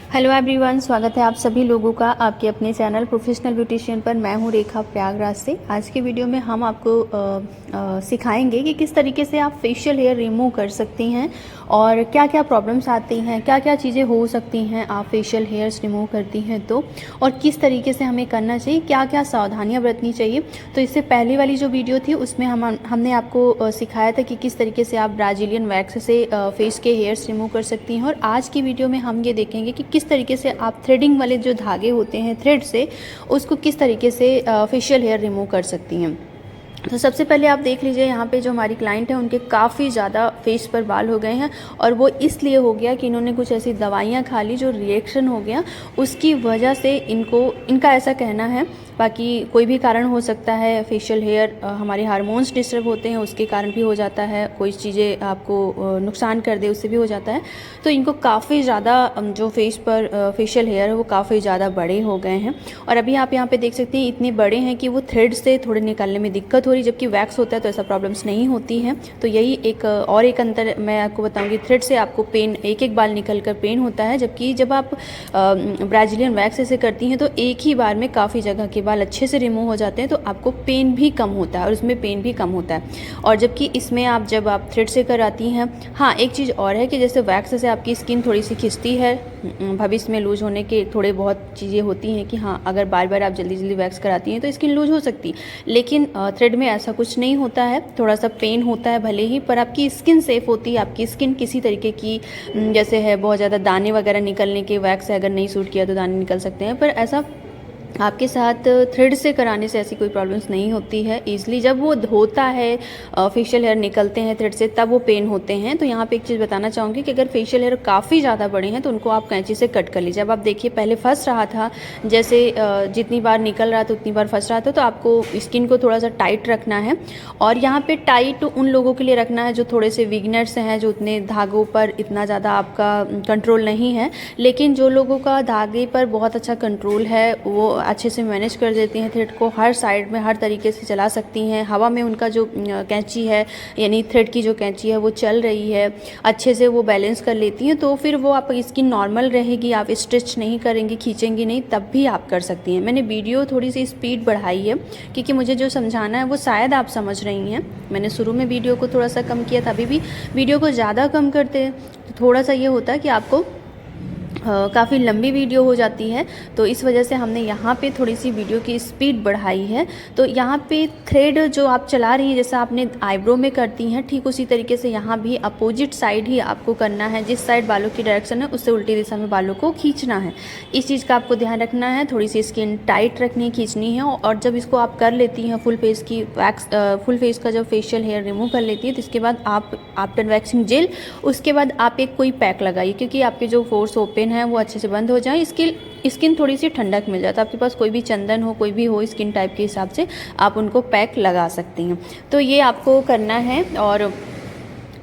Hello everyone, स्वागत है आप सभी लोगों का आपके अपने चैनल प्रोफेशनल ब्यूटिशियन पर। मैं हूं रेखा प्रयागराज से। आज के वीडियो में हम आपको सिखाएंगे कि किस तरीके से आप फेशियल हेयर रिमूव कर सकती हैं और क्या क्या प्रॉब्लम्स आती हैं, क्या क्या चीज़ें हो सकती हैं आप फेशियल हेयर्स रिमूव करती हैं तो, और किस तरीके से हमें करना चाहिए, क्या क्या सावधानियाँ बरतनी चाहिए। तो इससे पहले वाली जो वीडियो थी उसमें हमने आपको सिखाया था कि किस तरीके से आप ब्राज़ीलियन वैक्स से फेस के हेयर्स रिमूव कर सकती हैं। और आज की वीडियो में हम ये देखेंगे कि किस तरीके से आप थ्रेडिंग वाले जो धागे होते हैं थ्रेड से, उसको किस तरीके से फेशियल हेयर रिमूव कर सकती हैं। तो सबसे पहले आप देख लीजिए, यहाँ पे जो हमारी क्लाइंट है उनके काफ़ी ज़्यादा फेस पर बाल हो गए हैं, और वो इसलिए हो गया कि इन्होंने कुछ ऐसी दवाइयाँ खा ली जो रिएक्शन हो गया, उसकी वजह से इनका ऐसा कहना है। बाकी कोई भी कारण हो सकता है, फेशियल हेयर हमारे हार्मोन्स डिस्टर्ब होते हैं उसके कारण भी हो जाता है, कोई चीज़ें आपको नुकसान कर दे उससे भी हो जाता है। तो इनको काफ़ी ज़्यादा जो फेस पर फेशियल हेयर है वो काफ़ी ज़्यादा बड़े हो गए हैं, और अभी आप यहाँ पे देख सकते हैं इतने बड़े हैं कि वो थ्रेड से थोड़े निकालने में दिक्कत हो रही, जबकि वैक्स होता है तो ऐसा प्रॉब्लम्स नहीं होती हैं। तो यही एक अंतर मैं आपको बताऊंगी। थ्रेड से आपको पेन, एक बाल निकल कर पेन होता है, जबकि जब आप ब्राज़ीलियन वैक्स से करती हैं तो एक ही बार में काफ़ी जगह के बाल अच्छे से रिमूव हो जाते हैं, तो आपको पेन भी कम होता है और उसमें पेन भी कम होता है। और जबकि इसमें जब आप थ्रेड से कराती हैं, हाँ एक चीज़ और है कि जैसे वैक्स से आपकी स्किन थोड़ी सी खिंचती है, भविष्य में लूज होने के थोड़े बहुत चीज़ें होती हैं कि हाँ अगर बार बार आप जल्दी जल्दी वैक्स कराती हैं तो स्किन लूज हो सकती है, लेकिन थ्रेड में ऐसा कुछ नहीं होता है। थोड़ा सा पेन होता है भले ही, पर आपकी स्किन सेफ होती है। आपकी स्किन किसी तरीके की जैसे है बहुत ज़्यादा दाने वगैरह निकलने के, वैक्स अगर नहीं सूट किया तो दाने निकल सकते हैं, पर ऐसा आपके साथ थ्रेड से कराने से ऐसी कोई प्रॉब्लम्स नहीं होती है ईज़िली। जब वो होता है फेशियल हेयर निकलते हैं थ्रेड से, तब वो पेन होते हैं। तो यहाँ पे एक चीज़ बताना चाहूँगी कि अगर फेशियल हेयर काफ़ी ज़्यादा बड़े हैं तो उनको आप कैंची से कट कर लीजिए। अब आप देखिए पहले फंस रहा था, जैसे जितनी बार निकल रहा था उतनी बार फंस रहा था, तो आपको स्किन को थोड़ा सा टाइट रखना है। और यहाँ पर टाइट उन लोगों के लिए रखना है जो थोड़े से बिगिनर्स हैं, जो उतने धागों पर इतना ज़्यादा आपका कंट्रोल नहीं है। लेकिन जो लोगों का धागे पर बहुत अच्छा कंट्रोल है, वो अच्छे से मैनेज कर देती हैं थ्रेड को, हर साइड में हर तरीके से चला सकती हैं। हवा में उनका जो कैंची है, यानी थ्रेड की जो कैंची है वो चल रही है, अच्छे से वो बैलेंस कर लेती हैं, तो फिर वो आपकी स्किन नॉर्मल रहेगी, आप स्ट्रेच नहीं करेंगी, खींचेंगी नहीं, तब भी आप कर सकती हैं। मैंने वीडियो थोड़ी सी स्पीड बढ़ाई है क्योंकि मुझे जो समझाना है वो शायद आप समझ रही हैं। मैंने शुरू में वीडियो को थोड़ा सा कम किया था, अभी भी वीडियो को ज़्यादा कम करते हैं तो थोड़ा सा ये होता है कि आपको काफ़ी लंबी वीडियो हो जाती है, तो इस वजह से हमने यहाँ पे थोड़ी सी वीडियो की स्पीड बढ़ाई है। तो यहाँ पे थ्रेड जो आप चला रही हैं, जैसा आपने आईब्रो में करती हैं, ठीक उसी तरीके से यहाँ भी अपोजिट साइड ही आपको करना है। जिस साइड बालों की डायरेक्शन है उससे उल्टी दिशा में बालों को खींचना है। इस चीज़ का आपको ध्यान रखना है। थोड़ी सी स्किन टाइट रखनी, खींचनी है। और जब इसको आप कर लेती हैं फुल फेस की वैक्स, फुल फेस का जब फेशियल हेयर रिमूव कर लेती है, तो इसके बाद आप आफ्टर वैक्सिंग जेल, उसके बाद आप एक कोई पैक लगाइए, क्योंकि आपके जो पोर्स ओपन है वो अच्छे से बंद हो जाए, स्किन थोड़ी सी ठंडक मिल जाता है। आपके पास कोई भी चंदन हो, कोई भी हो स्किन टाइप के हिसाब से आप उनको पैक लगा सकती हैं। तो ये आपको करना है। और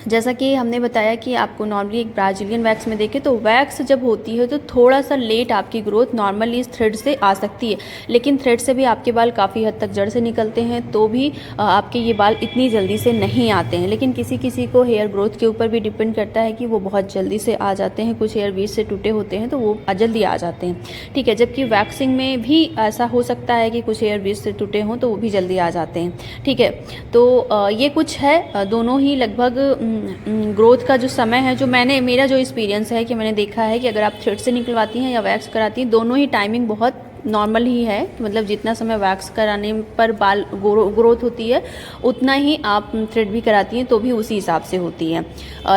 जैसा कि हमने बताया कि आपको नॉर्मली एक ब्राज़ीलियन वैक्स में देखें तो वैक्स जब होती है तो थोड़ा सा लेट आपकी ग्रोथ नॉर्मली इस थ्रेड से आ सकती है, लेकिन थ्रेड से भी आपके बाल काफ़ी हद तक जड़ से निकलते हैं, तो भी आपके ये बाल इतनी जल्दी से नहीं आते हैं। लेकिन किसी किसी को हेयर ग्रोथ के ऊपर भी डिपेंड करता है कि वो बहुत जल्दी से आ जाते हैं। कुछ हेयर बीच से टूटे होते हैं तो वो जल्दी आ जाते हैं, ठीक है। जबकि वैक्सिंग में भी ऐसा हो सकता है कि कुछ हेयर बीच से टूटे हों तो वो भी जल्दी आ जाते हैं, ठीक है। तो ये कुछ है, दोनों ही लगभग ग्रोथ का जो समय है, जो मेरा जो एक्सपीरियंस है कि मैंने देखा है कि अगर आप थ्रेड से निकलवाती हैं या वैक्स कराती हैं, दोनों ही टाइमिंग बहुत नॉर्मल ही है। मतलब जितना समय वैक्स कराने पर बाल ग्रोथ होती है, उतना ही आप थ्रेड भी कराती हैं तो भी उसी हिसाब से होती है।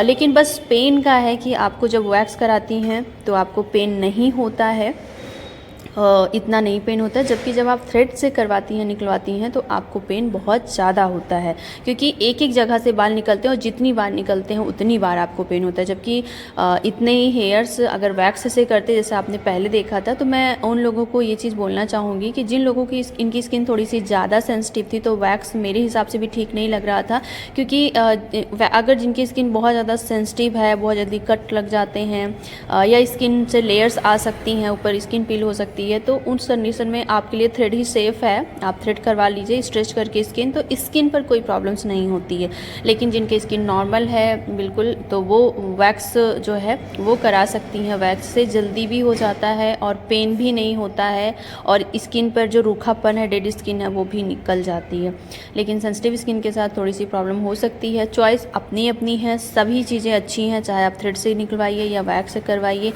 लेकिन बस पेन का है कि आपको जब वैक्स कराती हैं तो आपको पेन नहीं होता है, इतना नहीं पेन होता है। जबकि जब आप थ्रेड से करवाती हैं, निकलवाती हैं, तो आपको पेन बहुत ज़्यादा होता है, क्योंकि एक एक जगह से बाल निकलते हैं और जितनी बार निकलते हैं उतनी बार आपको पेन होता है। जबकि इतने ही हेयर्स अगर वैक्स से करते जैसे आपने पहले देखा था, तो मैं उन लोगों को ये चीज़ बोलना चाहूँगी कि जिन लोगों की इनकी स्किन थोड़ी सी ज़्यादा सेंसिटिव थी, तो वैक्स मेरे हिसाब से भी ठीक नहीं लग रहा था। क्योंकि अगर जिनकी स्किन बहुत ज़्यादा सेंसिटिव है, बहुत जल्दी कट लग जाते हैं, या स्किन से लेयर्स आ सकती हैं, ऊपर स्किन पील हो सकती रही है तो उस कंडीशन में आपके लिए थ्रेड ही सेफ़ है। आप थ्रेड करवा लीजिए स्ट्रेच करके स्किन, तो स्किन पर कोई प्रॉब्लम्स नहीं होती है। लेकिन जिनकी स्किन नॉर्मल है बिल्कुल, तो वो वैक्स जो है वो करा सकती हैं। वैक्स से जल्दी भी हो जाता है और पेन भी नहीं होता है, और स्किन पर जो रूखापन है, डेड स्किन है, वो भी निकल जाती है। लेकिन सेंसिटिव स्किन के साथ थोड़ी सी प्रॉब्लम हो सकती है। चॉइस अपनी अपनी है, सभी चीज़ें अच्छी हैं, चाहे आप थ्रेड से निकलवाइए या वैक्स से करवाइए।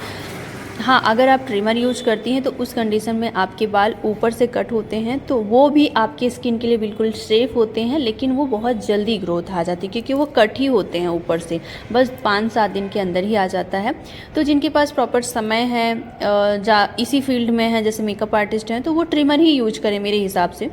हाँ, अगर आप ट्रिमर यूज करती हैं तो उस कंडीशन में आपके बाल ऊपर से कट होते हैं तो वो भी आपकी स्किन के लिए बिल्कुल सेफ़ होते हैं, लेकिन वो बहुत जल्दी ग्रोथ आ जाती है क्योंकि वो कट ही होते हैं ऊपर से, बस 5-7 दिन के अंदर ही आ जाता है। तो जिनके पास प्रॉपर समय है, इसी फील्ड में है, जैसे मेकअप आर्टिस्ट हैं, तो वो ट्रिमर ही यूज करें मेरे हिसाब से।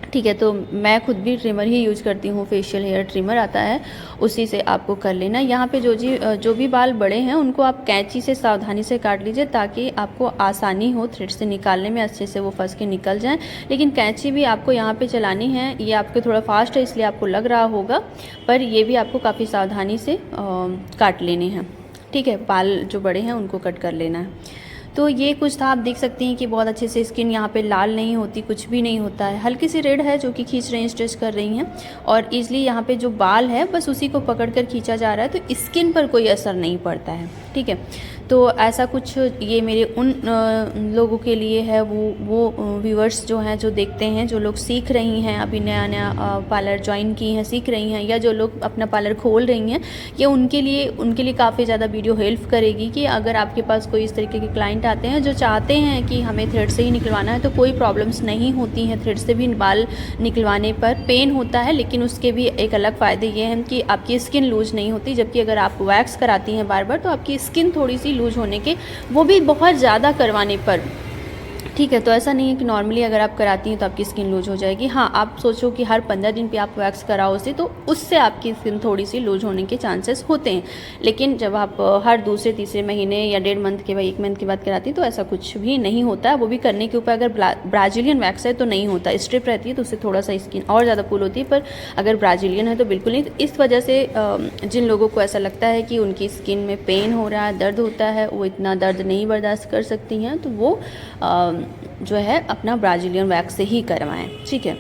ठीक है, तो मैं खुद भी ट्रिमर ही यूज़ करती हूँ, फेशियल हेयर ट्रिमर आता है, उसी से आपको कर लेना। यहाँ पे जो भी बाल बड़े हैं उनको आप कैंची से सावधानी से काट लीजिए ताकि आपको आसानी हो थ्रेड से निकालने में, अच्छे से वो फंस के निकल जाएं। लेकिन कैंची भी आपको यहाँ पे चलानी है, ये आपके थोड़ा फास्ट है इसलिए आपको लग रहा होगा, पर ये भी आपको काफ़ी सावधानी से काट लेने हैं। ठीक है, बाल जो बड़े हैं उनको कट कर लेना है। तो ये कुछ था, आप देख सकती हैं कि बहुत अच्छे से स्किन यहाँ पे लाल नहीं होती, कुछ भी नहीं होता है। हल्की सी रेड है जो कि खींच रही हैं, स्ट्रेच कर रही हैं, और ईजिली यहाँ पे जो बाल है बस उसी को पकड़ कर खींचा जा रहा है, तो स्किन पर कोई असर नहीं पड़ता है। ठीक है, तो ऐसा कुछ ये मेरे उन लोगों के लिए है, वो व्यूअर्स जो हैं, जो देखते हैं, जो लोग सीख रही हैं, अभी नया नया पार्लर ज्वाइन की हैं, सीख रही हैं, या जो लोग अपना पार्लर खोल रही हैं, ये उनके लिए काफ़ी ज़्यादा वीडियो हेल्प करेगी कि अगर आपके पास कोई इस तरीके के क्लाइंट आते हैं जो चाहते हैं कि हमें थ्रेड से ही निकलवाना है, तो कोई प्रॉब्लम्स नहीं होती हैं। थ्रेड से भी बाल निकलवाने पर पेन होता है, लेकिन उसके भी एक अलग फ़ायदे ये हैं कि आपकी स्किन लूज नहीं होती, जबकि अगर आप वैक्स कराती हैं बार बार तो आपकी स्किन थोड़ी सी लूज होने के, वो भी बहुत ज़्यादा करवाने पर। ठीक है, तो ऐसा नहीं है कि नॉर्मली अगर आप कराती हैं तो आपकी स्किन लूज हो जाएगी। हाँ, आप सोचो कि हर 15 दिन पे आप वैक्स कराओ उसे, तो उससे आपकी स्किन थोड़ी सी लूज होने के चांसेस होते हैं। लेकिन जब आप हर दूसरे तीसरे महीने या 1.5 मंथ के बाद, 1 मंथ के बाद कराती हैं तो ऐसा कुछ भी नहीं होता है। वो भी करने के ऊपर, अगर ब्राज़ीलियन वैक्स है तो नहीं होता, स्ट्रिप रहती है तो उससे थोड़ा सा स्किन और ज़्यादा पुल होती है, पर अगर ब्राज़ीलियन है तो बिल्कुल नहीं। तो इस वजह से जिन लोगों को ऐसा लगता है कि उनकी स्किन में पेन हो रहा है, दर्द होता है, वो इतना दर्द नहीं बर्दाश्त कर सकती हैं, तो वो जो है अपना ब्राज़ीलियन वैक्स से ही करवाएं। ठीक है,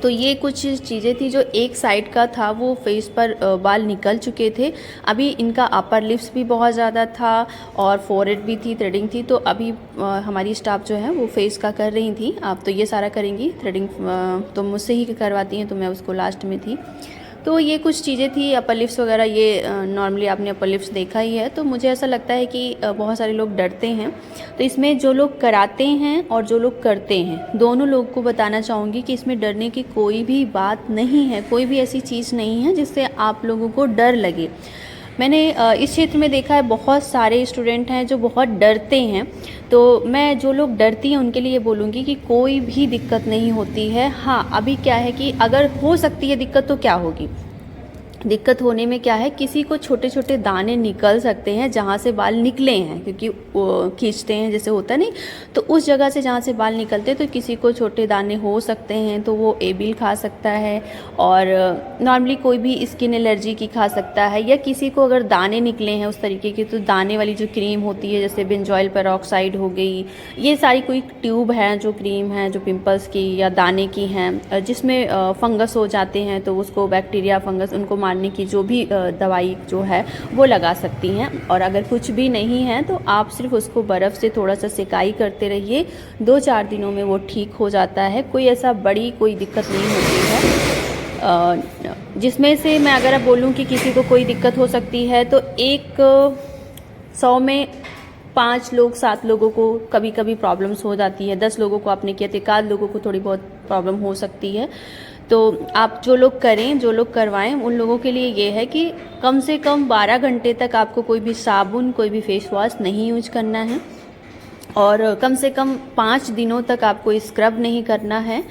तो ये कुछ चीज़ें थी, जो एक साइड का था वो फेस पर बाल निकल चुके थे। अभी इनका अपर लिप्स भी बहुत ज़्यादा था और फोरहेड भी थी, थ्रेडिंग थी। तो अभी हमारी स्टाफ जो है वो फेस का कर रही थी। आप तो ये सारा करेंगी, थ्रेडिंग तो मुझसे ही करवाती हैं, तो मैं उसको लास्ट में थी। तो ये कुछ चीज़ें थी, अपर लिप्स वगैरह, ये नॉर्मली आपने अपर लिप्स देखा ही है। तो मुझे ऐसा लगता है कि बहुत सारे लोग डरते हैं, तो इसमें जो लोग कराते हैं और जो लोग करते हैं, दोनों लोग को बताना चाहूँगी कि इसमें डरने की कोई भी बात नहीं है, कोई भी ऐसी चीज़ नहीं है जिससे आप लोगों को डर लगे। मैंने इस क्षेत्र में देखा है बहुत सारे स्टूडेंट हैं जो बहुत डरते हैं, तो मैं जो लोग डरती हैं उनके लिए बोलूँगी कि कोई भी दिक्कत नहीं होती है। हाँ, अभी क्या है कि अगर हो सकती है दिक्कत तो क्या होगी, दिक्कत होने में क्या है, किसी को छोटे छोटे दाने निकल सकते हैं जहाँ से बाल निकले हैं, क्योंकि खींचते हैं जैसे होता नहीं, तो उस जगह से जहाँ से बाल निकलते हैं तो किसी को छोटे दाने हो सकते हैं, तो वो एबिल खा सकता है। और नॉर्मली कोई भी स्किन एलर्जी की खा सकता है, या किसी को अगर दाने निकले हैं उस तरीके के, तो दाने वाली जो क्रीम होती है जैसे बेंजॉइल पेरोक्साइड हो गई, ये सारी कोई ट्यूब हैं जो क्रीम है जो पिंपल्स की या दाने की हैं, जिसमें फंगस हो जाते हैं, तो उसको बैक्टीरिया फंगस उनको मारने की जो भी दवाई जो है वो लगा सकती हैं। और अगर कुछ भी नहीं है तो आप सिर्फ उसको बर्फ़ से थोड़ा सा सिकाई करते रहिए, 2-4 दिनों में वो ठीक हो जाता है। कोई ऐसा बड़ी कोई दिक्कत नहीं होती है। जिसमें से मैं अगर बोलूँ कि किसी को कोई दिक्कत हो सकती है, तो 100 में 5 लोग 7 लोगों को कभी कभी प्रॉब्लम्स हो जाती है। 10 लोगों को आपने किया तो 1 लोगों को थोड़ी बहुत प्रॉब्लम हो सकती है। तो आप जो लोग करें, जो लोग करवाएं, उन लोगों के लिए ये है कि कम से कम 12 घंटे तक आपको कोई भी साबुन, कोई भी फेस वॉश नहीं यूज करना है, और कम से कम 5 दिनों तक आपको स्क्रब नहीं करना है।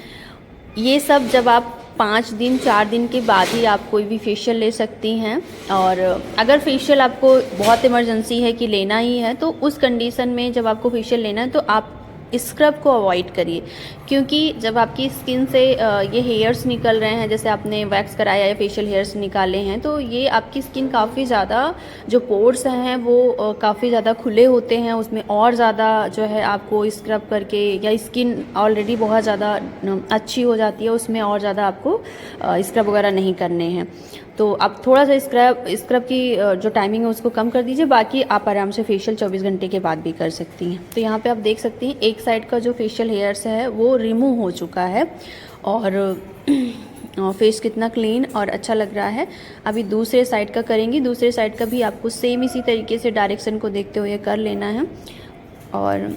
ये सब जब आप 5 दिन 4 दिन के बाद ही आप कोई भी फेशियल ले सकती हैं। और अगर फेशियल आपको बहुत इमरजेंसी है कि लेना ही है, तो उस कंडीशन में जब आपको फेशियल लेना है तो आप स्क्रब को अवॉइड करिए, क्योंकि जब आपकी स्किन से ये हेयर्स निकल रहे हैं, जैसे आपने वैक्स कराया या फेशियल हेयर्स निकाले हैं, तो ये आपकी स्किन काफ़ी ज़्यादा, जो पोर्स हैं वो काफ़ी ज़्यादा खुले होते हैं, उसमें और ज़्यादा जो है आपको स्क्रब करके, या स्किन ऑलरेडी बहुत ज़्यादा अच्छी हो जाती है, उसमें और ज़्यादा आपको स्क्रब वगैरह नहीं करने हैं। तो आप थोड़ा सा स्क्रब की जो टाइमिंग है उसको कम कर दीजिए, बाकी आप आराम से फेशियल 24 घंटे के बाद भी कर सकती हैं। तो यहाँ पे आप देख सकती हैं एक साइड का जो फेशियल हेयर्स है वो रिमूव हो चुका है, और फेस कितना क्लीन और अच्छा लग रहा है। अभी दूसरे साइड का करेंगी, दूसरे साइड का भी आपको सेम इसी तरीके से डायरेक्शन को देखते हुए कर लेना है। और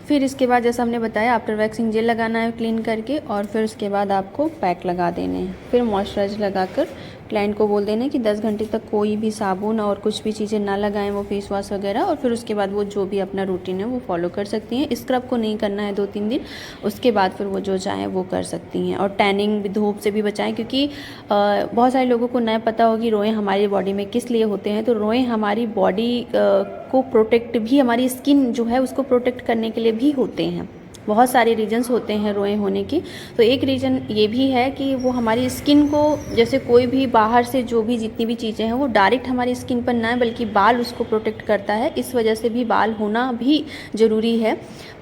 फिर इसके बाद जैसा हमने बताया, आफ्टर वैक्सिंग जेल लगाना है क्लीन करके, और फिर उसके बाद आपको पैक लगा देने हैं। फिर मॉइस्चराइजर लगाकर क्लाइंट को बोल देना कि 10 घंटे तक कोई भी साबुन और कुछ भी चीज़ें ना लगाएं, वो फेस वॉश वगैरह, और फिर उसके बाद वो जो भी अपना रूटीन है वो फॉलो कर सकती हैं। स्क्रब को नहीं करना है 2-3 दिन, उसके बाद फिर वो जो चाहें वो कर सकती हैं। और टैनिंग, धूप से भी बचाएं, क्योंकि बहुत सारे लोगों को न पता होगी रोएं हमारी बॉडी में किस लिए होते हैं। तो रोएं हमारी बॉडी को प्रोटेक्ट भी, हमारी स्किन जो है उसको प्रोटेक्ट करने के लिए भी होते हैं। बहुत सारे रीजंस होते हैं रोए होने की। तो एक रीज़न ये भी है कि वो हमारी स्किन को, जैसे कोई भी बाहर से जो भी जितनी भी चीज़ें हैं वो डायरेक्ट हमारी स्किन पर ना है, बल्कि बाल उसको प्रोटेक्ट करता है। इस वजह से भी बाल होना भी ज़रूरी है।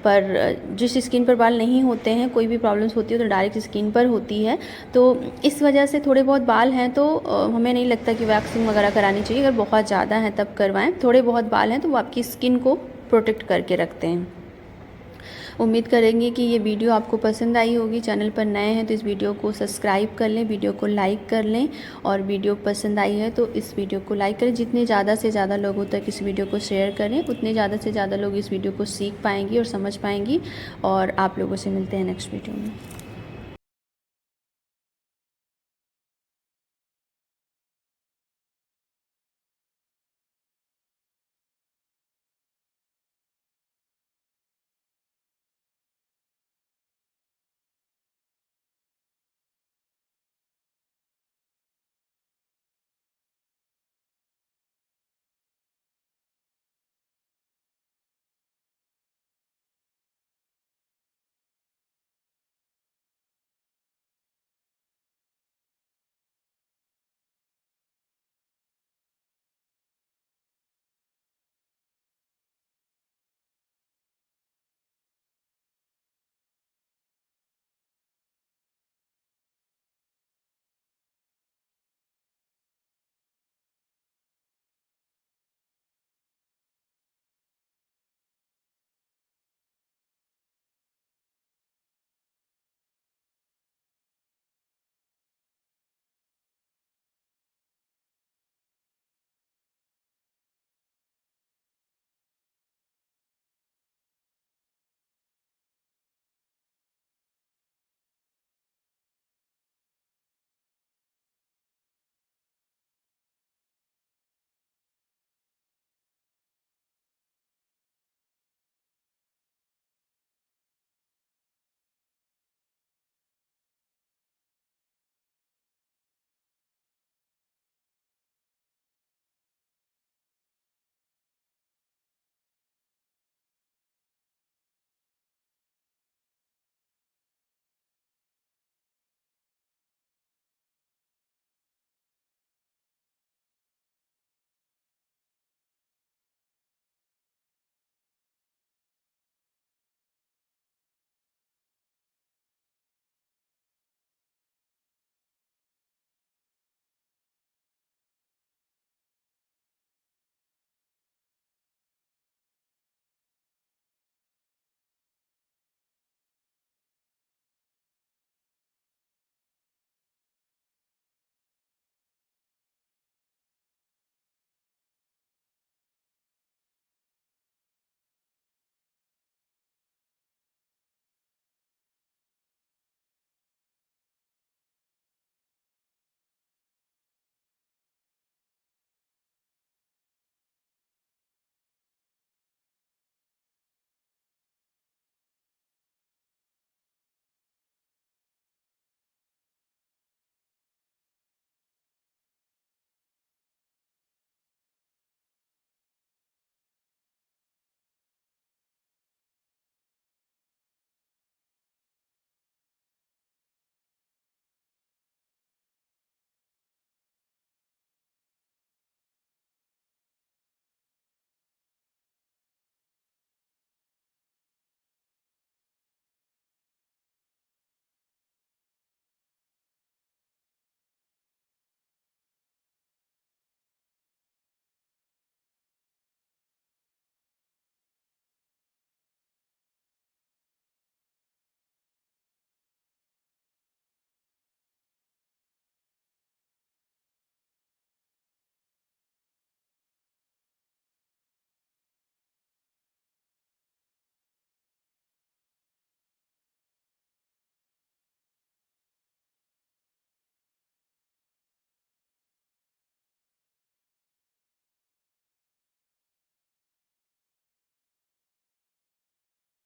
पर जिस स्किन पर बाल नहीं होते हैं, कोई भी प्रॉब्लम्स होती है तो डायरेक्ट स्किन पर होती है। तो इस वजह से थोड़े बहुत बाल हैं तो हमें नहीं लगता कि वैक्सिंग वगैरह करानी चाहिए। अगर बहुत ज़्यादा हैं तब करवाएं, थोड़े बहुत बाल हैं तो वो आपकी स्किन को प्रोटेक्ट करके रखते हैं। उम्मीद करेंगे कि ये वीडियो आपको पसंद आई होगी। चैनल पर नए हैं तो इस वीडियो को सब्सक्राइब कर लें, वीडियो को लाइक कर लें, और वीडियो पसंद आई है तो इस वीडियो को लाइक करें। जितने ज़्यादा से ज़्यादा लोगों तक इस वीडियो को शेयर करें, उतने ज़्यादा से ज़्यादा लोग इस वीडियो को सीख पाएंगी और समझ पाएंगी। और आप लोगों से मिलते हैं नेक्स्ट वीडियो में।